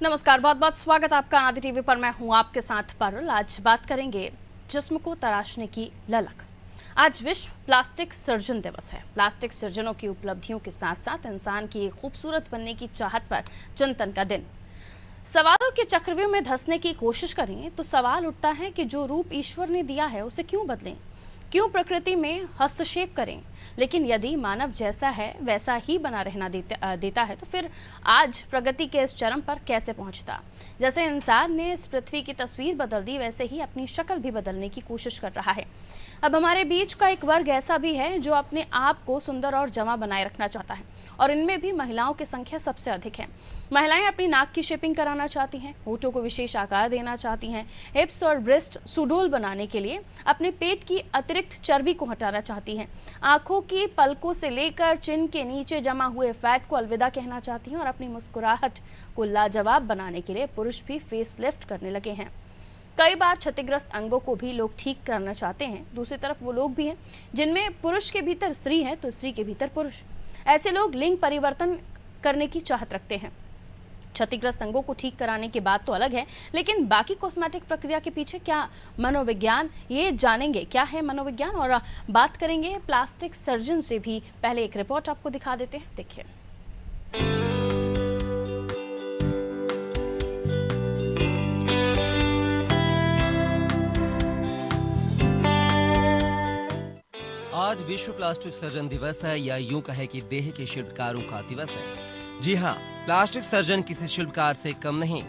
नमस्कार, बहुत बहुत स्वागत आपका आदि टीवी पर। मैं हूं आपके साथ पारुल। आज बात करेंगे जिस्म को तराशने की ललक। आज विश्व प्लास्टिक सर्जन दिवस है। प्लास्टिक सर्जनों की उपलब्धियों के साथ साथ इंसान की खूबसूरत बनने की चाहत पर चिंतन का दिन। सवालों के चक्रव्यूह में धंसने की कोशिश करें तो सवाल उठता है कि जो रूप ईश्वर ने दिया है उसे क्यों बदलें, क्यों प्रकृति में हस्तक्षेप करें। लेकिन यदि मानव जैसा है वैसा ही बना रहना देता है तो फिर आज प्रगति के इस चरम पर कैसे पहुंचता। जैसे इंसान ने इस पृथ्वी की तस्वीर बदल दी, वैसे ही अपनी शक्ल भी बदलने की कोशिश कर रहा है। अब हमारे बीच का एक वर्ग ऐसा भी है जो अपने आप को सुंदर और जमा बनाए रखना चाहता है, और इनमें भी महिलाओं की संख्या सबसे अधिक है। महिलाएं अपनी नाक की शेपिंग कराना चाहती हैं, होठों को विशेष आकार देना चाहती हैं, हिप्स और ब्रेस्ट सुडोल बनाने के लिए अपने पेट की अतिरिक्त चर्बी को हटाना चाहती हैं, आंखों की पलकों से लेकर चिन के नीचे जमा हुए फैट को अलविदा कहना चाहती हैं, और अपनी मुस्कुराहट को लाजवाब बनाने के लिए पुरुष भी फेस लिफ्ट करने लगे हैं। कई बार क्षतिग्रस्त अंगों को भी लोग ठीक करना चाहते हैं। दूसरी तरफ वो लोग भी हैं जिनमें पुरुष के भीतर स्त्री है तो स्त्री के भीतर पुरुष। ऐसे लोग लिंग परिवर्तन करने की चाहत रखते हैं। क्षतिग्रस्त अंगों को ठीक कराने की बात तो अलग है, लेकिन बाकी कॉस्मेटिक प्रक्रिया के पीछे क्या मनोविज्ञान, ये जानेंगे क्या है मनोविज्ञान, और बात करेंगे प्लास्टिक सर्जन से भी। पहले एक रिपोर्ट आपको दिखा देते हैं, देखिए। आज विश्व प्लास्टिक सर्जन दिवस है, या यूं कहे कि देह के शिल्पकारों का दिवस है। जी हाँ, प्लास्टिक सर्जन किसी शिल्पकार से कम नहीं।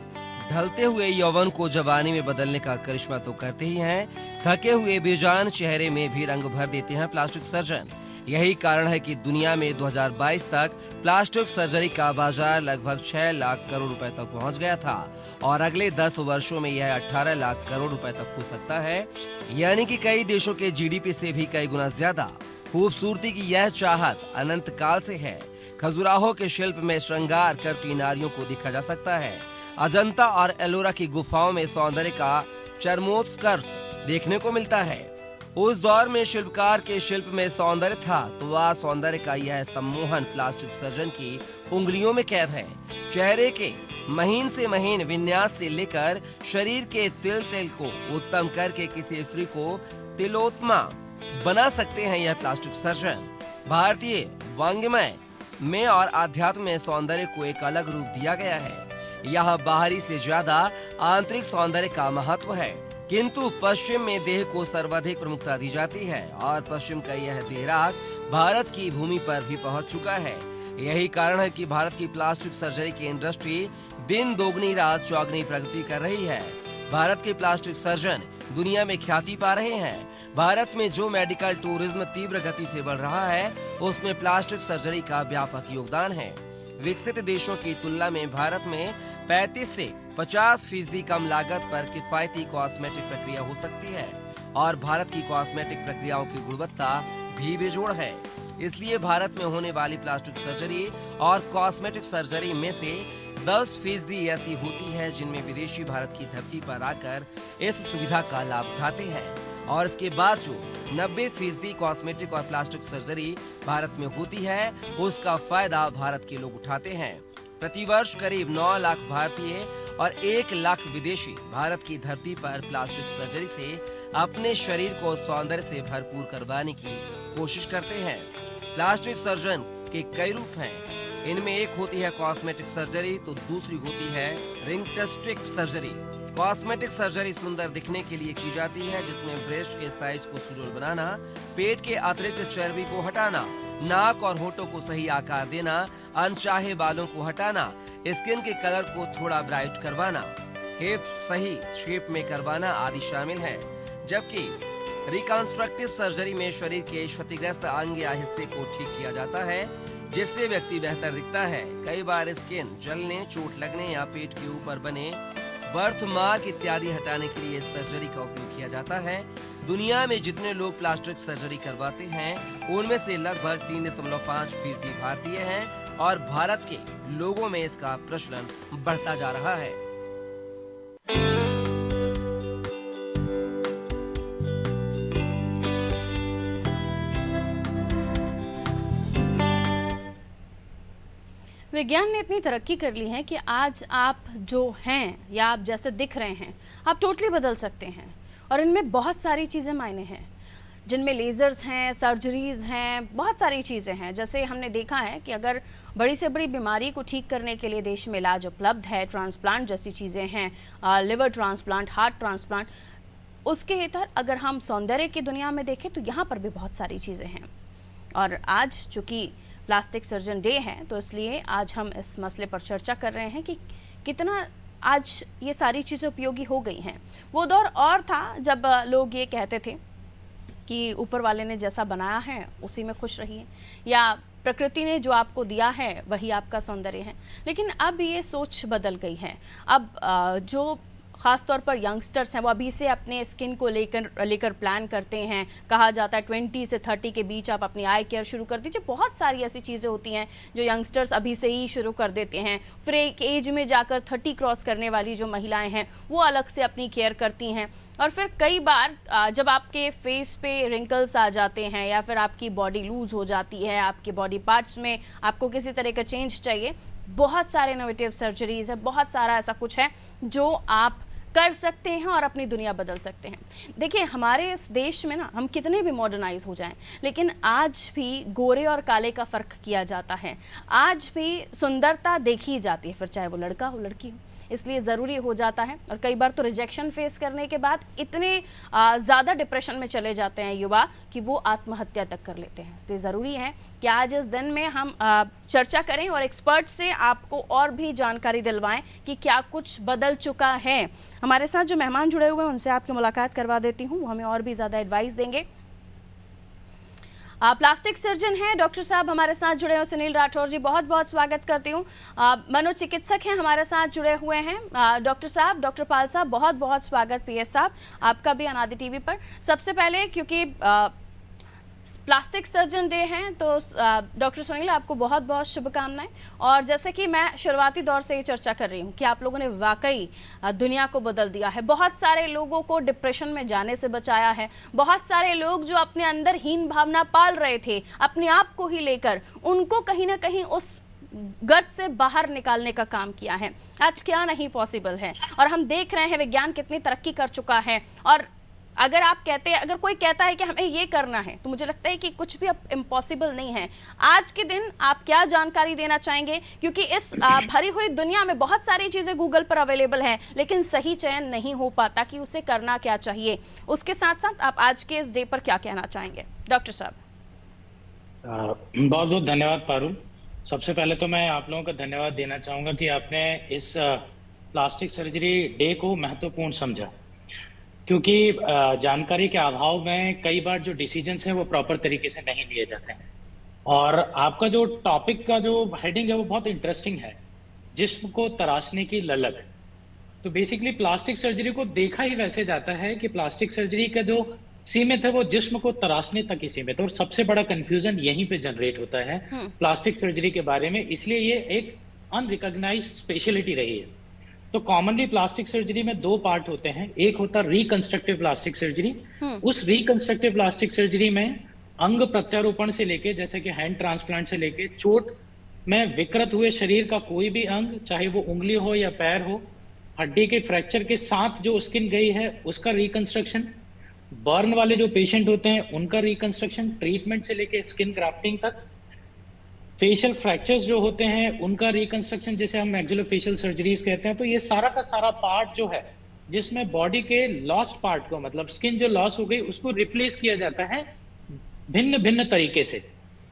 ढलते हुए यौवन को जवानी में बदलने का करिश्मा तो करते ही हैं, थके हुए बेजान चेहरे में भी रंग भर देते हैं प्लास्टिक सर्जन। यही कारण है कि दुनिया में 2022 तक प्लास्टिक सर्जरी का बाजार लगभग 6 लाख करोड़ रुपए तक पहुंच गया था, और अगले 10 वर्षों में यह 18 लाख करोड़ रुपए तक हो सकता है, यानी कि कई देशों के जीडीपी से भी कई गुना ज्यादा। खूबसूरती की यह चाहत अनंत काल से है। खजुराहो के शिल्प में श्रृंगार करती नारियों को देखा जा सकता है। अजंता और एलोरा की गुफाओं में सौंदर्य का चरमोत्कर्ष देखने को मिलता है। उस दौर में शिल्पकार के शिल्प में सौंदर्य था, तो वह सौंदर्य का यह सम्मोहन प्लास्टिक सर्जन की उंगलियों में कैद है। चेहरे के महीन से महीन विन्यास से लेकर शरीर के तिल तिल को उत्तम करके किसी स्त्री को तिलोत्तमा बना सकते हैं यह प्लास्टिक सर्जन। भारतीय वांग्मय में और अध्यात्म में सौंदर्य को एक अलग रूप दिया गया है। यहाँ बाहरी से ज्यादा आंतरिक सौंदर्य का महत्व है, किंतु पश्चिम में देह को सर्वाधिक प्रमुखता दी जाती है, और पश्चिम का यह देहराग भारत की भूमि पर भी पहुंच चुका है। यही कारण है कि भारत की प्लास्टिक सर्जरी की इंडस्ट्री दिन दोगुनी रात चौगुनी प्रगति कर रही है। भारत के प्लास्टिक सर्जन दुनिया में ख्याति पा रहे हैं। भारत में जो मेडिकल टूरिज्म तीव्र गति से बढ़ रहा है, उसमें प्लास्टिक सर्जरी का व्यापक योगदान है। विकसित देशों की तुलना में भारत में 35 से 50% कम लागत पर किफायती कॉस्मेटिक प्रक्रिया हो सकती है, और भारत की कॉस्मेटिक प्रक्रियाओं की गुणवत्ता भी बेजोड़ है। इसलिए भारत में होने वाली प्लास्टिक सर्जरी और कॉस्मेटिक सर्जरी में से 10% ऐसी होती है जिनमें विदेशी भारत की धरती पर आकर इस सुविधा का लाभ उठाते हैं, और इसके बाद जो 90% कॉस्मेटिक और प्लास्टिक सर्जरी भारत में होती है, उसका फायदा भारत के लोग उठाते हैं। प्रतिवर्ष करीब 9 लाख भारतीय और 1 लाख विदेशी भारत की धरती पर प्लास्टिक सर्जरी से अपने शरीर को सौंदर्य से भरपूर करवाने की कोशिश करते हैं। प्लास्टिक सर्जन के कई रूप हैं। इनमें एक होती है कॉस्मेटिक सर्जरी, तो दूसरी होती है रिंगस्टिक सर्जरी। कॉस्मेटिक सर्जरी सुंदर दिखने के लिए की जाती है, जिसमें ब्रेस्ट के साइज को सुडौल बनाना, पेट के अतिरिक्त चर्बी को हटाना, नाक और होठों को सही आकार देना, अनचाहे बालों को हटाना, स्किन के कलर को थोड़ा ब्राइट करवाना, हिप सही शेप में करवाना आदि शामिल है। जबकि रिकंस्ट्रक्टिव सर्जरी में शरीर के क्षतिग्रस्त अंग या हिस्से को ठीक किया जाता है, जिससे व्यक्ति बेहतर दिखता है। कई बार स्किन जलने, चोट लगने या पेट के ऊपर बने बर्थ मार्क इत्यादि हटाने के लिए सर्जरी का उपयोग किया जाता है। दुनिया में जितने लोग प्लास्टिक सर्जरी करवाते हैं, उनमें से लगभग 3.5% भारतीय हैं, और भारत के लोगों में इसका प्रचलन बढ़ता जा रहा है। विज्ञान ने इतनी तरक्की कर ली है कि आज आप जो हैं या आप जैसे दिख रहे हैं आप टोटली बदल सकते हैं, और इनमें बहुत सारी चीज़ें मायने हैं, जिनमें लेज़र्स हैं, सर्जरीज़ हैं, बहुत सारी चीज़ें हैं। जैसे हमने देखा है कि अगर बड़ी से बड़ी बीमारी को ठीक करने के लिए देश में इलाज उपलब्ध है, ट्रांसप्लांट जैसी चीज़ें हैं, लिवर ट्रांसप्लांट, हार्ट ट्रांसप्लांट, उसके इधर अगर हम सौंदर्य की दुनिया में देखें तो यहाँ पर भी बहुत सारी चीज़ें हैं। और आज चूँकि प्लास्टिक सर्जन डे है तो इसलिए आज हम इस मसले पर चर्चा कर रहे हैं कि कितना आज ये सारी चीज़ें उपयोगी हो गई हैं। वो दौर और था जब लोग ये कहते थे कि ऊपर वाले ने जैसा बनाया है उसी में खुश रहिए, या प्रकृति ने जो आपको दिया है वही आपका सौंदर्य है। लेकिन अब ये सोच बदल गई है। अब जो ख़ास तौर पर यंगस्टर्स हैं वो अभी से अपने स्किन को लेकर प्लान करते हैं। कहा जाता है 20 से 30 के बीच आप अपनी आई केयर शुरू कर दीजिए। बहुत सारी ऐसी चीज़ें होती हैं जो यंगस्टर्स अभी से ही शुरू कर देते हैं। फिर एक एज में जाकर 30 क्रॉस करने वाली जो महिलाएं हैं वो अलग से अपनी केयर करती हैं। और फिर कई बार जब आपके फेस पे रिंकल्स आ जाते हैं या फिर आपकी बॉडी लूज़ हो जाती है, आपके बॉडी पार्ट्स में आपको किसी तरह का चेंज चाहिए, बहुत सारे इनोवेटिव सर्जरीज है, बहुत सारा ऐसा कुछ है जो आप कर सकते हैं और अपनी दुनिया बदल सकते हैं। देखिए, हमारे इस देश में ना हम कितने भी मॉडर्नाइज हो जाएं, लेकिन आज भी गोरे और काले का फ़र्क किया जाता है। आज भी सुंदरता देखी जाती है, फिर चाहे वो लड़का हो लड़की हो। इसलिए ज़रूरी हो जाता है, और कई बार तो रिजेक्शन फेस करने के बाद इतने ज़्यादा डिप्रेशन में चले जाते हैं युवा कि वो आत्महत्या तक कर लेते हैं। इसलिए ज़रूरी है कि आज इस दिन में हम चर्चा करें और एक्सपर्ट से आपको और भी जानकारी दिलवाएं कि क्या कुछ बदल चुका है। हमारे साथ जो मेहमान जुड़े हुए हैं उनसे आपकी मुलाकात करवा देती हूँ, वो हमें और भी ज़्यादा एडवाइस देंगे। प्लास्टिक सर्जन हैं डॉक्टर साहब हमारे साथ जुड़े हैं, सुनील राठौर जी, बहुत बहुत स्वागत करती हूँ। मनोचिकित्सक हैं हमारे साथ जुड़े हुए हैं डॉक्टर साहब, डॉक्टर पाल साहब, बहुत बहुत स्वागत। पीएस साहब आपका भी अनादि टीवी पर। सबसे पहले क्योंकि प्लास्टिक सर्जन डे हैं तो डॉक्टर सुनील आपको बहुत बहुत शुभकामनाएं। और जैसे कि मैं शुरुआती दौर से ये चर्चा कर रही हूँ कि आप लोगों ने वाकई दुनिया को बदल दिया है। बहुत सारे लोगों को डिप्रेशन में जाने से बचाया है। बहुत सारे लोग जो अपने अंदर हीन भावना पाल रहे थे अपने आप को ही लेकर, उनको कहीं ना कहीं उस गर्त से बाहर निकालने का काम किया है। आज क्या नहीं पॉसिबल है, और हम देख रहे हैं विज्ञान कितनी तरक्की कर चुका है। और अगर आप कहते हैं, अगर कोई कहता है कि हमें ये करना है, तो मुझे लगता है कि कुछ भी अब इम्पॉसिबल नहीं है। आज के दिन आप क्या जानकारी देना चाहेंगे, क्योंकि इस भरी हुई दुनिया में बहुत सारी चीज़ें गूगल पर अवेलेबल हैं, लेकिन सही चयन नहीं हो पाता कि उसे करना क्या चाहिए। उसके साथ साथ आप आज के इस डे पर क्या कहना चाहेंगे डॉक्टर साहब? बहुत बहुत धन्यवाद पारुल। सबसे पहले तो मैं आप लोगों का धन्यवाद देना चाहूँगा कि आपने इस प्लास्टिक सर्जरी डे को महत्वपूर्ण समझा, क्योंकि जानकारी के अभाव में कई बार जो डिसीजंस हैं वो प्रॉपर तरीके से नहीं लिए जाते हैं। और आपका जो टॉपिक का जो हेडिंग है वो बहुत इंटरेस्टिंग है, जिस्म को तराशने की ललक। तो बेसिकली प्लास्टिक सर्जरी को देखा ही वैसे जाता है कि प्लास्टिक सर्जरी का जो सीमित है वो जिस्म को तराशने तक ही सीमित है, और सबसे बड़ा कंफ्यूजन यहीं पे जनरेट होता है प्लास्टिक सर्जरी के बारे में। इसलिए ये एक अनरिकॉग्नाइज्ड स्पेशलिटी रही है। तो कॉमनली प्लास्टिक सर्जरी में दो पार्ट होते हैं। एक होता है रिकंस्ट्रक्टिव प्लास्टिक सर्जरी। उस रिकंस्ट्रक्टिव प्लास्टिक सर्जरी में अंग प्रत्यारोपण से लेके, जैसे कि हैंड ट्रांसप्लांट से लेके, चोट में विकृत हुए शरीर का कोई भी अंग, चाहे वो उंगली हो या पैर हो, हड्डी के फ्रैक्चर के साथ जो स्किन गई है उसका रिकंस्ट्रक्शन, बर्न वाले जो पेशेंट होते हैं उनका रिकंस्ट्रक्शन, ट्रीटमेंट से लेके स्किन ग्राफ्टिंग तक, फेशियल फ्रैक्चर्स जो होते हैं उनका रिकंस्ट्रक्शन, जैसे हम मैक्सिलोफेशियल सर्जरीज कहते हैं। तो ये सारा का सारा पार्ट जो है जिसमें बॉडी के लॉस्ट पार्ट को, मतलब स्किन जो लॉस हो गई, उसको रिप्लेस किया जाता है भिन्न भिन्न तरीके से।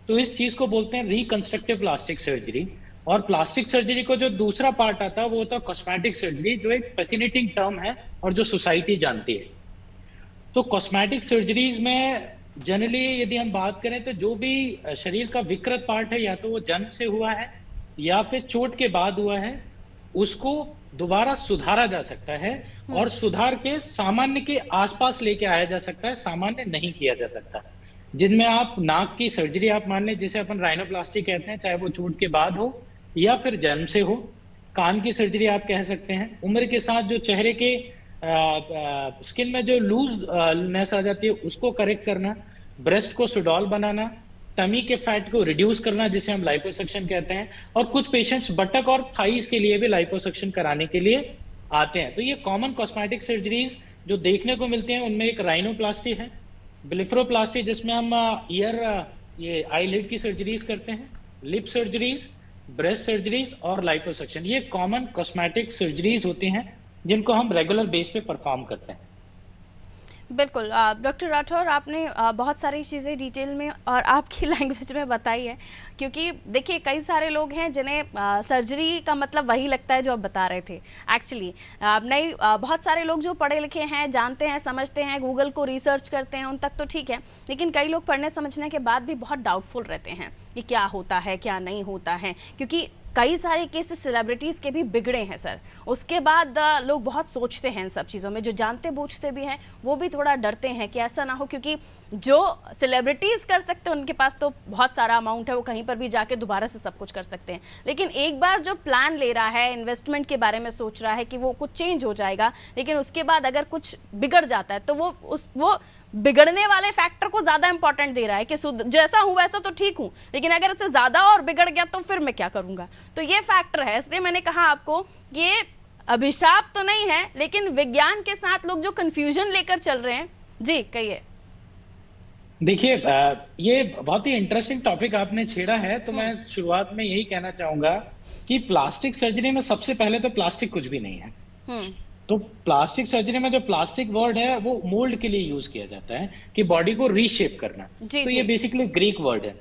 तो इस चीज को बोलते हैं रिकंस्ट्रक्टिव प्लास्टिक सर्जरी। और प्लास्टिक सर्जरी को जो दूसरा पार्ट आता है वो होता है कॉस्मेटिक सर्जरी, जो एक फैसिनेटिंग टर्म है और जो सोसाइटी जानती है। तो कॉस्मेटिक सर्जरीज में जनरली यदि हम बात करें तो जो भी शरीर का विकृत पार्ट है, या तो वो जन्म से हुआ है या फिर चोट के बाद हुआ है, उसको दोबारा सुधारा जा सकता है और सुधार के सामान्य के आसपास लेके आया जा सकता है, सामान्य नहीं किया जा सकता। जिनमें आप नाक की सर्जरी आप मान लें, जिसे अपन राइनोप्लास्टी कहते हैं, चाहे वो चोट के बाद हो या फिर जन्म से हो। कान की सर्जरी आप कह सकते हैं। उम्र के साथ जो चेहरे के स्किन में जो लूजनेस आ जाती है उसको करेक्ट करना, ब्रेस्ट को सुडौल बनाना, टमी के फैट को रिड्यूस करना जिसे हम लाइपोसक्शन कहते हैं, और कुछ पेशेंट्स बटक और थाइस के लिए भी लाइपोसक्शन कराने के लिए आते हैं। तो ये कॉमन कॉस्मेटिक सर्जरीज जो देखने को मिलते हैं उनमें एक राइनोप्लास्टी है, ब्लिफरोप्लास्टी जिसमें हम ईयर ये आईलिड की सर्जरीज करते हैं, लिप सर्जरीज, ब्रेस्ट सर्जरीज और लाइपोसक्शन, ये कॉमन कॉस्मेटिक सर्जरीज होती हैं जिनको हम रेगुलर बेस पे परफॉर्म करते हैं। बिल्कुल डॉक्टर राठौर, आपने बहुत सारी चीज़ें डिटेल में और आपकी लैंग्वेज में बताई है, क्योंकि देखिए कई सारे लोग हैं जिन्हें सर्जरी का मतलब वही लगता है जो आप बता रहे थे। एक्चुअली नहीं, बहुत सारे लोग जो पढ़े लिखे हैं, जानते हैं, समझते हैं, गूगल को रिसर्च करते हैं, उन तक तो ठीक है, लेकिन कई लोग पढ़ने समझने के बाद भी बहुत डाउटफुल रहते हैं कि क्या होता है क्या नहीं होता है, क्योंकि कई सारे केसेस सेलिब्रिटीज़ के भी बिगड़े हैं सर। उसके बाद लोग बहुत सोचते हैं इन सब चीज़ों में, जो जानते बूझते भी हैं वो भी थोड़ा डरते हैं कि ऐसा ना हो, क्योंकि जो सेलिब्रिटीज़ कर सकते हैं उनके पास तो बहुत सारा अमाउंट है, वो कहीं पर भी जाके दोबारा से सब कुछ कर सकते हैं, लेकिन एक बार जो प्लान ले रहा है, इन्वेस्टमेंट के बारे में सोच रहा है कि वो कुछ चेंज हो जाएगा, लेकिन उसके बाद अगर कुछ बिगड़ जाता है तो वो बिगड़ने वाले फैक्टर को ज़्यादा इंपॉर्टेंट दे रहा है कि जैसा हूँ वैसा तो ठीक हूँ, लेकिन अगर इससे ज़्यादा और बिगड़ गया तो फिर मैं क्या करूँगा। तो ये फैक्टर है, इसलिए मैंने कहा आपको ये अभिशाप तो नहीं है, लेकिन विज्ञान के साथ लोग जो कंफ्यूजन लेकर चल रहे हैं। जी कहिए। देखिए ये बहुत ही इंटरेस्टिंग टॉपिक आपने छेड़ा है, तो मैं शुरुआत में यही कहना चाहूंगा कि प्लास्टिक सर्जरी में सबसे पहले तो प्लास्टिक कुछ भी नहीं है। तो प्लास्टिक सर्जरी में जो प्लास्टिक वर्ड है वो मोल्ड के लिए यूज किया जाता है कि बॉडी को रीशेप करना, तो ये बेसिकली ग्रीक वर्ड है।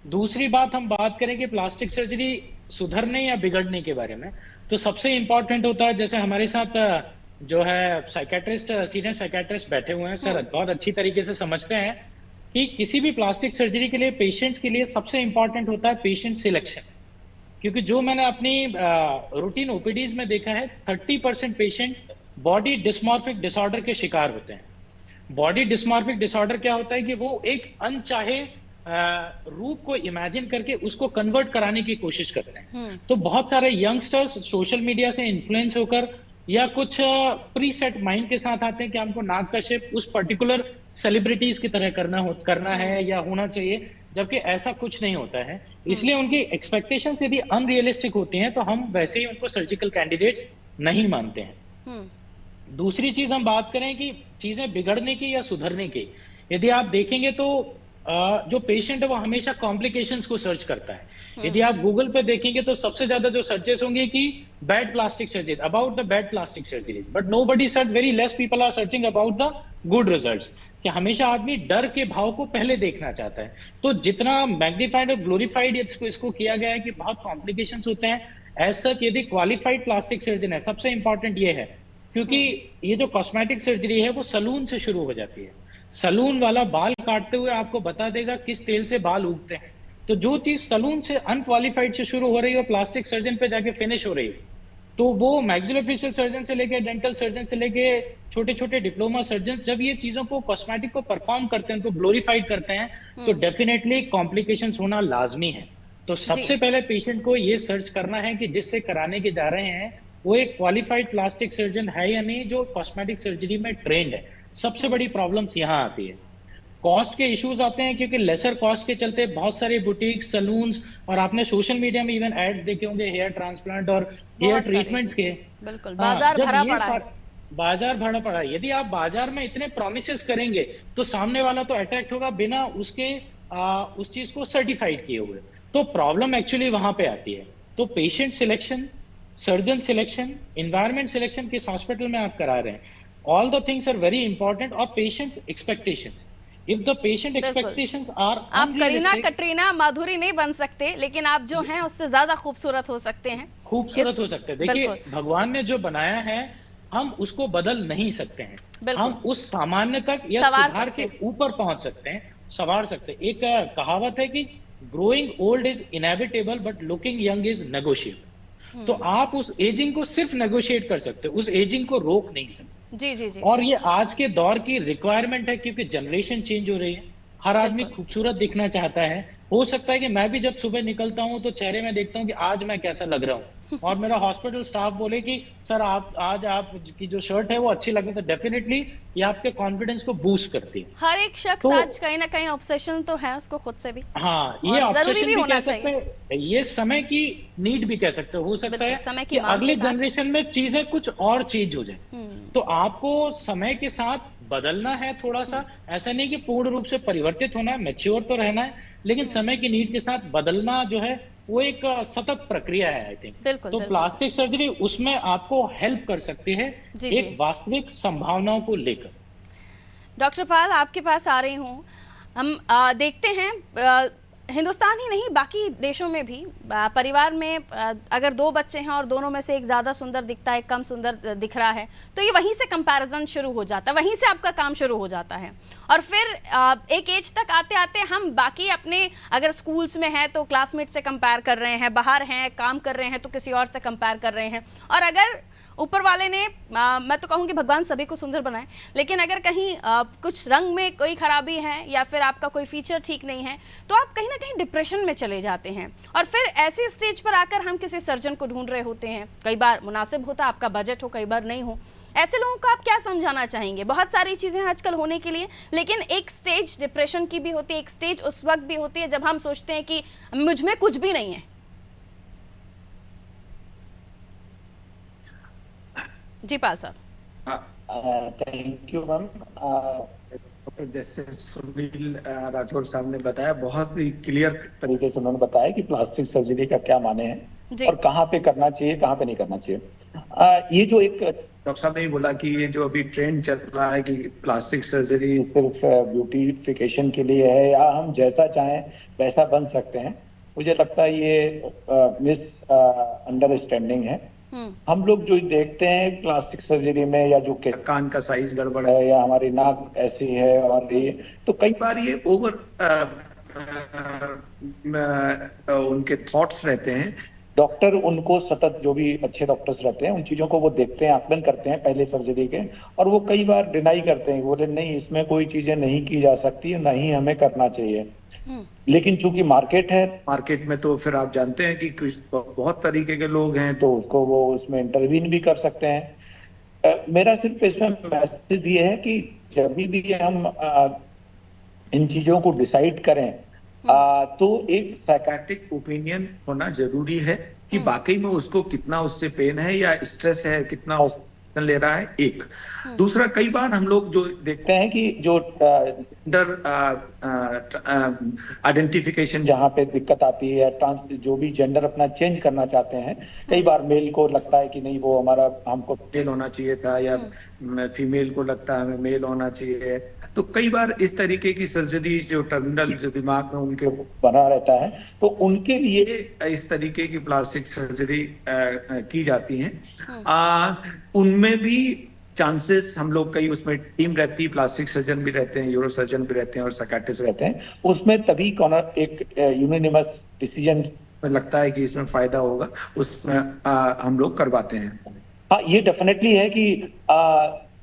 दूसरी बात, हम बात करें कि प्लास्टिक सर्जरी सुधरने या बिगड़ने के बारे में, तो सबसे इंपॉर्टेंट होता है, जैसे हमारे साथ जो है साइकेट्रिस्ट, सीनियर साइकेट्रिस्ट बैठे हुए हैं सर, बहुत अच्छी तरीके से समझते हैं कि किसी भी प्लास्टिक सर्जरी के लिए पेशेंट्स के लिए सबसे इंपॉर्टेंट होता है पेशेंट सिलेक्शन। क्योंकि जो मैंने अपनी रूटीन ओपीडीज में देखा है, 30% पेशेंट बॉडी डिस्मॉर्फिक डिसऑर्डर के शिकार होते हैं। बॉडी डिस्मॉर्फिक डिसऑर्डर क्या होता है कि वो एक अनचाहे रूप को इमेजिन करके उसको कन्वर्ट कराने की कोशिश करते हैं। तो बहुत सारे यंगस्टर्स सोशल मीडिया से इन्फ्लुएंस होकर या कुछ प्रीसेट माइंड के साथ आते हैं कि हमको नाक का शेप उस पर्टिकुलर सेलिब्रिटीज की तरह करना है या होना चाहिए, जबकि ऐसा कुछ नहीं होता है। इसलिए उनकी एक्सपेक्टेशंस यदि अनरियलिस्टिक होती हैं तो हम वैसे ही उनको सर्जिकल कैंडिडेट्स नहीं मानते हैं। दूसरी चीज, हम बात करें कि चीजें बिगड़ने की या सुधरने की, यदि आप देखेंगे तो जो पेशेंट है वो हमेशा कॉम्प्लिकेशंस को सर्च करता है। यदि आप गूगल पे देखेंगे तो सबसे ज्यादा जो सर्चेस होंगे कि bad plastic surgery, about the bad plastic surgeries, but nobody search, very less people are searching about the good results, कि हमेशा आदमी डर के भाव को पहले देखना चाहता है। तो जितना मैग्नीफाइड और ग्लोरीफाइड इसको किया गया है कि बहुत कॉम्प्लिकेशंस होते हैं, एज सच यदि क्वालिफाइड प्लास्टिक सर्जन है, सबसे इंपॉर्टेंट ये है, क्योंकि ये जो कॉस्मेटिक सर्जरी है वो सलून से शुरू हो जाती है। सलून वाला बाल काटते हुए आपको बता देगा किस तेल से बाल उगते हैं। तो जो चीज सलून से अनक्वालिफाइड से शुरू हो रही है, प्लास्टिक सर्जन पे जाके फिनिश हो रही है, तो वो मैक्सिलोफेशियल सर्जन से लेके डेंटल सर्जन से लेके छोटे छोटे डिप्लोमा सर्जन जब ये चीजों को कॉस्मेटिक को परफॉर्म करते हैं, उनको ग्लोरीफाइड करते हैं, तो डेफिनेटली कॉम्प्लिकेशंस होना लाजमी है। तो सबसे पहले पेशेंट को ये सर्च करना है कि जिससे कराने के जा रहे हैं वो एक क्वालिफाइड प्लास्टिक सर्जन है या नहीं, जो कॉस्मेटिक सर्जरी में ट्रेंड है। सबसे बड़ी प्रॉब्लम्स यहाँ आती है, कॉस्ट के इश्यूज आते हैं, क्योंकि लेसर कॉस्ट के चलते बहुत सारे बुटीक, सलून्स, और आपने सोशल मीडिया में इवन एड्स देखे होंगे हेयर ट्रांसप्लांट और हेयर ट्रीटमेंट्स के। बिल्कुल, बाजार भरा पड़ा है। बाजार भरा पड़ा है। यदि आप बाजार में इतने प्रोमिसेस करेंगे तो सामने वाला तो अट्रैक्ट होगा बिना उसके उस चीज को सर्टिफाइड किए हुए। तो प्रॉब्लम एक्चुअली वहां पे आती है। तो patient selection, surgeon selection, environment selection किस हॉस्पिटल में आप करा रहे हैं, all the things are very important, और patient's expectations, if the patient expectations are आप करीना, कटरीना, माधुरी नहीं बन सकते, लेकिन आप जो हैं उससे ज्यादा खूबसूरत हो सकते हैं, खूबसूरत हो सकते हैं। देखिए भगवान ने जो बनाया है हम उसको बदल नहीं सकते हैं, हम उस सामान्य तक या सुधार के ऊपर पहुंच सकते हैं, संवार सकते हैं। एक कहावत है कि growing old is inevitable but looking young is negotiable. तो आप उस एजिंग को सिर्फ नेगोशिएट कर सकते हो, उस एजिंग को रोक नहीं सकते। जी जी जी। और ये आज के दौर की रिक्वायरमेंट है, क्योंकि जनरेशन चेंज हो रही है, हर आदमी बिल्कुल। खूबसूरत दिखना चाहता है। हो सकता है कि मैं भी जब सुबह निकलता हूँ तो चेहरे में देखता हूँ कि आज मैं कैसा लग रहा हूँ और मेरा हॉस्पिटल स्टाफ बोले कि सर आप आज आप की जो शर्ट है वो अच्छी लग रही है, तो डेफिनेटली ये आपके कॉन्फिडेंस को बूस्ट करती है। हर एक शख्स तो आज कहीं ना कहीं ऑब्सेशन तो है उसको खुद से भी, हाँ, ये और जरूरी ऑब्सेशन भी भी होना कह सकते चाहिए। हैं, ये समय की नीड भी कह सकते हो सकता बिल्कुल, है समय की कि मांग के अगली साथ। जनरेशन में चीजें कुछ और चीज हो जाए। हम्म। तो आपको समय के साथ बदलना है थोड़ा सा, ऐसा नहीं कि पूर्ण रूप से परिवर्तित होना है, मैच्योर तो रहना है, लेकिन समय की नीड के साथ बदलना जो है वो एक सतत प्रक्रिया है आई थिंक। बिल्कुल तो बिल्कुल सर। प्लास्टिक सर्जरी उसमें आपको हेल्प कर सकती है जी जी। एक वास्तविक संभावनाओं को लेकर। डॉक्टर पाल, आपके पास आ रही हूँ। हम देखते हैं हिंदुस्तान ही नहीं बाकी देशों में भी परिवार में अगर दो बच्चे हैं और दोनों में से एक ज़्यादा सुंदर दिखता है, एक कम सुंदर दिख रहा है, तो ये वहीं से कंपैरिजन शुरू हो जाता है, वहीं से आपका काम शुरू हो जाता है। और फिर एक एज तक आते आते हम बाकी अपने अगर स्कूल्स में हैं तो क्लासमेट से कंपेयर कर रहे हैं, बाहर हैं काम कर रहे हैं तो किसी और से कंपेयर कर रहे हैं। और अगर ऊपर वाले ने मैं तो कहूँगी भगवान सभी को सुंदर बनाए, लेकिन अगर कहीं कुछ रंग में कोई खराबी है या फिर आपका कोई फीचर ठीक नहीं है तो आप कहीं ना कहीं डिप्रेशन में चले जाते हैं। और फिर ऐसी स्टेज पर आकर हम किसी सर्जन को ढूंढ रहे होते हैं, कई बार मुनासिब होता आपका बजट हो, कई बार नहीं हो। ऐसे लोगों को आप क्या समझाना चाहेंगे? बहुत सारी चीज़ें आजकल होने के लिए, लेकिन एक स्टेज डिप्रेशन की भी होती है, एक स्टेज उस वक्त भी होती है जब हम सोचते हैं कि मुझ में कुछ भी नहीं है। जी पाल साहब। Thank you ma'am. जैसे सुनील राठौर साहब ने बताया, बहुत ही क्लियर तरीके से उन्होंने बताया कि प्लास्टिक सर्जरी का क्या माने हैं और कहाँ पे करना चाहिए, कहाँ पे नहीं करना चाहिए। ये जो एक डॉक्टर साहब ने भी बोला कि ये जो अभी ट्रेंड चल रहा है कि प्लास्टिक सर्जरी सिर्फ ब्यूटिफिकेशन के लिए है या हम जैसा चाहें वैसा बन सकते हैं, मुझे लगता है ये मिस अंडरस्टैंडिंग है। हम लोग जो देखते हैं प्लास्टिक सर्जरी में, या जो कान का साइज गड़बड़ है या हमारी नाक ऐसी है और ये, तो कई बार ये ओवर उनके थॉट्स रहते हैं। डॉक्टर उनको सतत, जो भी अच्छे डॉक्टर्स रहते हैं, उन चीजों को वो देखते हैं, आकलन करते हैं पहले सर्जरी के, और वो कई बार डिनाई करते हैं, बोले नहीं इसमें कोई चीजें नहीं की जा सकती, नहीं हमें करना चाहिए। लेकिन चूंकि मार्केट है, मार्केट में तो फिर आप जानते हैं कि कुछ बहुत तरीके के लोग हैं, तो उसको वो उसमें इंटरवीन भी कर सकते हैं। मेरा सिर्फ इसमें मैसेज ये है कि जब भी हम इन चीजों को डिसाइड करें तो एक साइकाट्रिक ओपिनियन होना जरूरी है कि वाकई में उसको कितना उससे पेन है या स्ट्रेस है, कितना ले रहा है। एक दूसरा, कई बार हम लोग जो देखते हैं कि जो जेंडर आइडेंटिफिकेशन जहाँ पे दिक्कत आती है, ट्रांस जो भी जेंडर अपना चेंज करना चाहते हैं, कई बार मेल को लगता है कि नहीं वो हमारा, हमको मेल होना चाहिए था, या फीमेल को लगता है हमें मेल होना चाहिए। तो कई बार इस तरीके की सर्जरी जो टर्मिनल जो दिमाग में उनके बना रहता है, तो उनके लिए इस तरीके की प्लास्टिक सर्जरी की जाती है। उनमें भी चांसेस, हम लोग कई उसमें टीम रहती है, प्लास्टिक सर्जन भी रहते हैं, यूरो सर्जन भी रहते हैं और साइकियाट्रिस्ट रहते हैं, उसमें तभी एक यूनानिमस डिसीजन लगता है कि इसमें फायदा होगा, उसमें हम लोग करवाते हैं। हाँ, ये डेफिनेटली है कि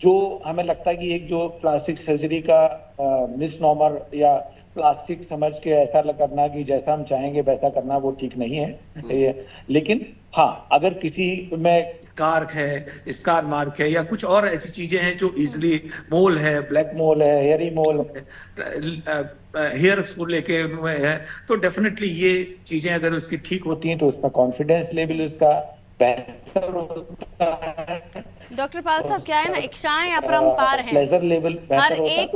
जो हमें लगता है कि एक जो प्लास्टिक सर्जरी का मिसनॉमर या प्लास्टिक समझ के ऐसा करना कि जैसा हम चाहेंगे वैसा करना, वो ठीक नहीं है। लेकिन हाँ, अगर किसी में स्कार मार्क है या कुछ और ऐसी चीजें हैं जो इजिली, मोल है, ब्लैक मोल है, हेयरी मोल है, हेयर को लेके है, तो डेफिनेटली ये चीजें अगर उसकी ठीक होती हैं तो उसमें कॉन्फिडेंस लेवल उसका बेहतर होता है। डॉक्टर पाल साहब, क्या है ना, इच्छाएं अपरंपार हैं। प्लेजर लेवल हर एक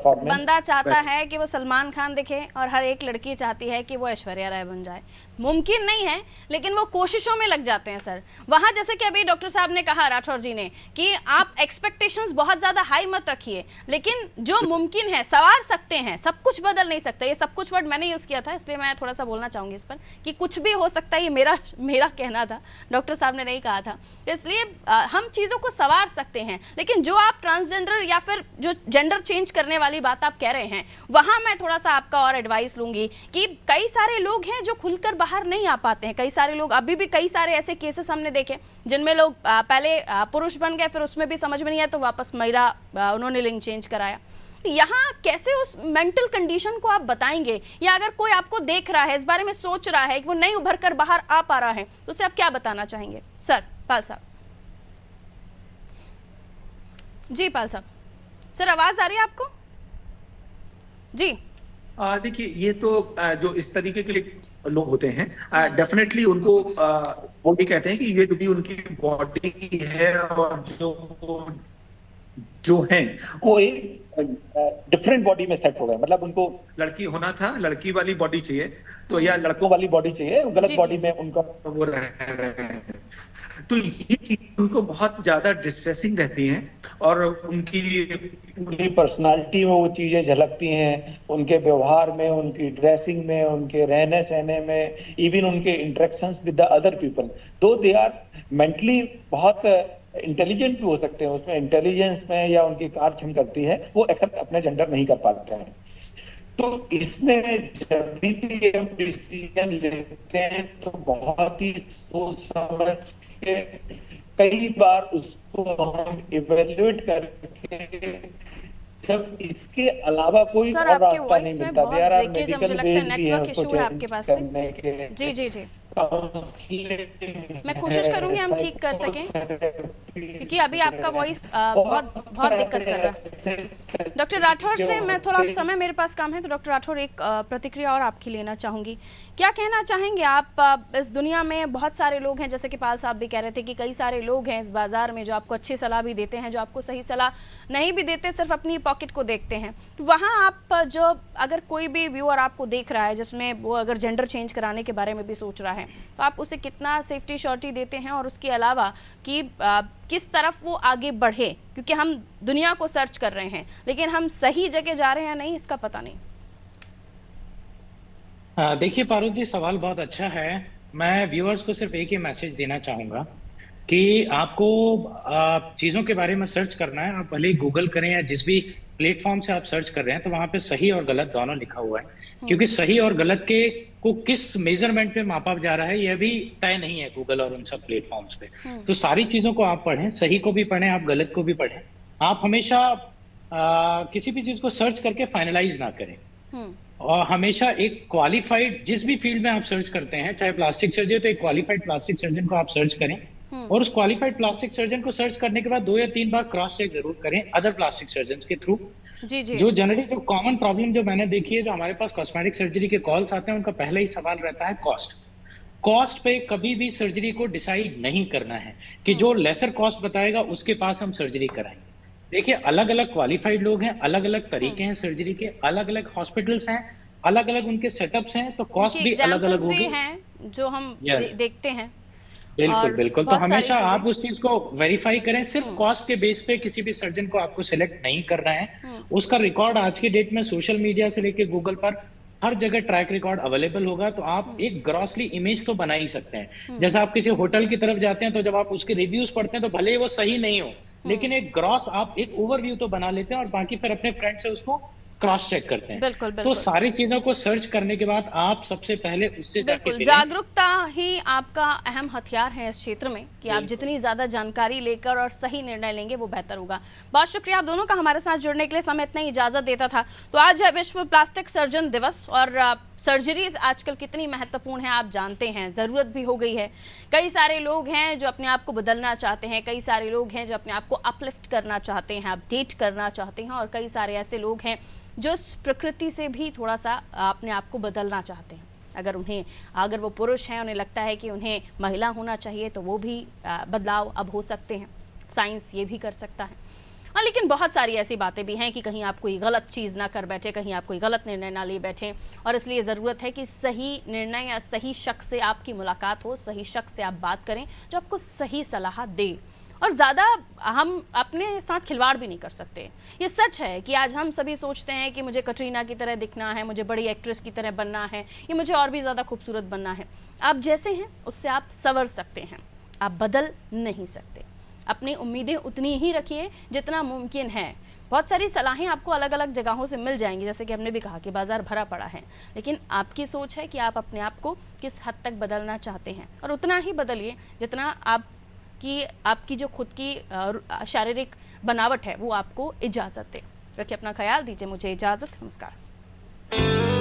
बंदा चाहता है कि वो सलमान खान दिखे और हर एक लड़की चाहती है कि वो ऐश्वर्या राय बन जाए। मुमकिन नहीं है, लेकिन वो कोशिशों में लग जाते हैं सर। वहाँ जैसे कि अभी डॉक्टर साहब ने कहा, राठौर जी ने, कि आप एक्सपेक्टेशंस बहुत ज़्यादा हाई मत रखिए, लेकिन जो मुमकिन है संवार सकते हैं, सब कुछ बदल नहीं सकता। ये सब कुछ वर्ड मैंने यूज़ किया था, इसलिए मैं थोड़ा सा बोलना चाहूँगी इस पर कि कुछ भी हो सकता है, ये मेरा कहना था, डॉक्टर साहब ने नहीं कहा था। इसलिए हम चीज़ों को संवार सकते हैं। लेकिन जो आप ट्रांसजेंडर या फिर जो जेंडर चेंज करने वाली बात आप कह रहे हैं, वहाँ मैं थोड़ा सा आपका और एडवाइस लूँगी कि कई सारे लोग हैं जो खुलकर बाहर नहीं आ पाते हैं। कई सारे लोग, अभी भी कई सारे ऐसे केसेस हमने देखे जिनमें लोग पहले पुरुष बन गए, फिर उसमें भी समझ में नहीं आया तो वापस महिला, उन्होंने लिंग चेंज कराया। तो यहाँ कैसे उस मेंटल कंडीशन को आप बताएंगे, या अगर कोई आपको देख रहा है, इस बारे में सोच रहा है कि वो नहीं उभर कर बाहर आ पा रहा है, तो उसे आप क्या बताना चाहेंगे? सर पाल साहब। जी पाल साहब, सर आवाज आ रही है आपको? जी देखिए, ये तो जो इस तरीके के लोग होते हैं, डेफिनेटली उनको वो भी कहते हैं कि ये जो भी उनकी बॉडी है और जो है वो एक डिफरेंट बॉडी में सेट हो गए। मतलब उनको लड़की होना था, लड़की वाली बॉडी चाहिए, तो या लड़कों वाली बॉडी चाहिए, गलत बॉडी में उनका वो रह रहे हैं। तो ये चीज उनको बहुत ज्यादा डिस्ट्रेसिंग रहती हैं और उनकी पूरी पर्सनालिटी में वो चीजें झलकती हैं, उनके व्यवहार में, उनकी ड्रेसिंग में, उनके रहने सहने में, इवन उनके interactions with the other people. दो दे आर मेंटली बहुत इंटेलिजेंट भी हो सकते हैं, उसमें इंटेलिजेंस में या उनकी कार्यक्षम करती है, वो एक्सेप्ट अपने जेंडर नहीं कर पाते हैं। तो इसमें जब भी हम डिसीजन लेते हैं तो बहुत ही सोच समझ के, कई बार उसको हम इवेल्युएट करके, जब इसके अलावा कोई और रास्ता नहीं मिलता, देयर आर मेडिकल वेज भी हैं उसको चेंज करने के। जी जी जी, मैं कोशिश करूंगी हम ठीक कर सकें, क्योंकि अभी आपका वॉइस बहुत दिक्कत कर रहा है। डॉक्टर राठौर से मैं थोड़ा समय, मेरे पास काम है, तो डॉक्टर राठौर एक प्रतिक्रिया और आपकी लेना चाहूंगी। क्या कहना चाहेंगे आप? इस दुनिया में बहुत सारे लोग हैं, जैसे कि पाल साहब भी कह रहे थे कि कई सारे लोग हैं इस बाजार में जो आपको अच्छी सलाह भी देते हैं, जो आपको सही सलाह नहीं भी देते, सिर्फ अपनी पॉकेट को देखते हैं। तो वहाँ आप जो, अगर कोई भी व्यूअर आपको देख रहा है जिसमें वो अगर जेंडर चेंज कराने के बारे में भी सोच रहा है, तो आप उसे कितना सेफ्टी श्योरिटी देते हैं, और उसके अलावा कि किस तरफ वो आगे बढ़े? क्योंकि हम दुनिया को सर्च कर रहे हैं, लेकिन हम सही जगह जा रहे हैं नहीं, इसका पता नहीं। देखिए पारुल जी, सवाल बहुत अच्छा है। मैं व्यूअर्स को सिर्फ एक ही मैसेज देना चाहूँगा कि आपको चीज़ों के बारे में सर्च करना है। आप भले ही गूगल करें या जिस भी प्लेटफॉर्म से आप सर्च कर रहे हैं, तो वहाँ पे सही और गलत दोनों लिखा हुआ है, क्योंकि सही और गलत के को किस मेजरमेंट पे मापा जा रहा है यह भी तय नहीं है गूगल और उन सब प्लेटफॉर्म्स पे। तो सारी चीज़ों को आप पढ़ें, सही को भी पढ़ें, आप गलत को भी पढ़ें। आप हमेशा किसी भी चीज़ को सर्च करके फाइनलाइज ना करें, और हमेशा एक क्वालिफाइड, जिस भी फील्ड में आप सर्च करते हैं, चाहे प्लास्टिक सर्जरी, तो एक क्वालिफाइड प्लास्टिक सर्जन को आप सर्च करें, और उस क्वालिफाइड प्लास्टिक सर्जन को सर्च करने के बाद 2 या 3 बार क्रॉस चेक जरूर करें अदर प्लास्टिक सर्जन के थ्रू। जी जी। जो जनरली जो कॉमन प्रॉब्लम जो मैंने देखी है, जो हमारे पास कॉस्मेटिक सर्जरी के कॉल्स आते हैं, उनका पहला ही सवाल रहता है कॉस्ट। कॉस्ट पे कभी भी सर्जरी को डिसाइड नहीं करना है कि जो लेसर कॉस्ट बताएगा उसके पास हम सर्जरी कराएंगे। देखिए, अलग अलग क्वालिफाइड लोग हैं, अलग अलग तरीके हैं सर्जरी के, अलग अलग हॉस्पिटल्स हैं, अलग अलग उनके सेटअप्स हैं, तो कॉस्ट भी अलग अलग होगी, जो हम देखते हैं। बिल्कुल बिल्कुल। तो हमेशा आप उस चीज को वेरीफाई करें। सिर्फ कॉस्ट के बेस पे किसी भी सर्जन को आपको सिलेक्ट नहीं करना है। उसका रिकॉर्ड आज की डेट में सोशल मीडिया से लेके गूगल पर हर जगह ट्रैक रिकॉर्ड अवेलेबल होगा, तो आप एक ग्रॉसली इमेज तो बना ही सकते हैं। जैसे आप किसी होटल की तरफ जाते हैं, तो जब आप उसके रिव्यूज पढ़ते हैं, तो भले ही वो सही नहीं हो, लेकिन एक ग्रॉस आप एक ओवरव्यू तो बना लेते हैं, और बाकी फिर अपने फ्रेंड से उसको क्रॉस चेक करते हैं। बिल्कुल, बिल्कुल। तो सारी चीजों को सर्च करने के बाद आप सबसे पहले उससे बिल्कुल, जागरूकता ही आपका अहम हथियार है इस क्षेत्र में, कि आप जितनी ज्यादा जानकारी लेकर और सही निर्णय लेंगे वो बेहतर होगा। बहुत शुक्रिया आप दोनों का हमारे साथ जुड़ने के लिए। समय इतना ही इजाजत देता था। तो आज है विश्व प्लास्टिक सर्जन दिवस, और सर्जरीज आजकल कितनी महत्वपूर्ण है आप जानते हैं, ज़रूरत भी हो गई है। कई सारे लोग हैं जो अपने आप को बदलना चाहते हैं, कई सारे लोग हैं जो अपने आप को अपलिफ्ट करना चाहते हैं, अपडेट करना चाहते हैं, और कई सारे ऐसे लोग हैं जो प्रकृति से भी थोड़ा सा अपने आप को बदलना चाहते हैं। अगर वो पुरुष हैं, उन्हें लगता है कि उन्हें महिला होना चाहिए, तो वो भी बदलाव अब हो सकते हैं। साइंस ये भी कर सकता है। हाँ, लेकिन बहुत सारी ऐसी बातें भी हैं कि कहीं आप कोई गलत चीज़ ना कर बैठे, कहीं आप कोई गलत निर्णय ना ले बैठे, और इसलिए ज़रूरत है कि सही निर्णय या सही शख्स से आपकी मुलाकात हो, सही शख्स से आप बात करें जो आपको सही सलाह दे। और ज़्यादा हम अपने साथ खिलवाड़ भी नहीं कर सकते। ये सच है कि आज हम सभी सोचते हैं कि मुझे कटरीना की तरह दिखना है, मुझे बड़ी एक्ट्रेस की तरह बनना है, या मुझे और भी ज़्यादा खूबसूरत बनना है। आप जैसे हैं उससे आप संवर सकते हैं, आप बदल नहीं सकते। अपनी उम्मीदें उतनी ही रखिए जितना मुमकिन है। बहुत सारी सलाहें आपको अलग अलग जगहों से मिल जाएंगी, जैसे कि हमने भी कहा कि बाज़ार भरा पड़ा है, लेकिन आपकी सोच है कि आप अपने आप को किस हद तक बदलना चाहते हैं, और उतना ही बदलिए जितना आपकी जो खुद की शारीरिक बनावट है वो आपको इजाज़त दे। रखिए अपना ख्याल, दीजिए मुझे इजाजत। नमस्कार।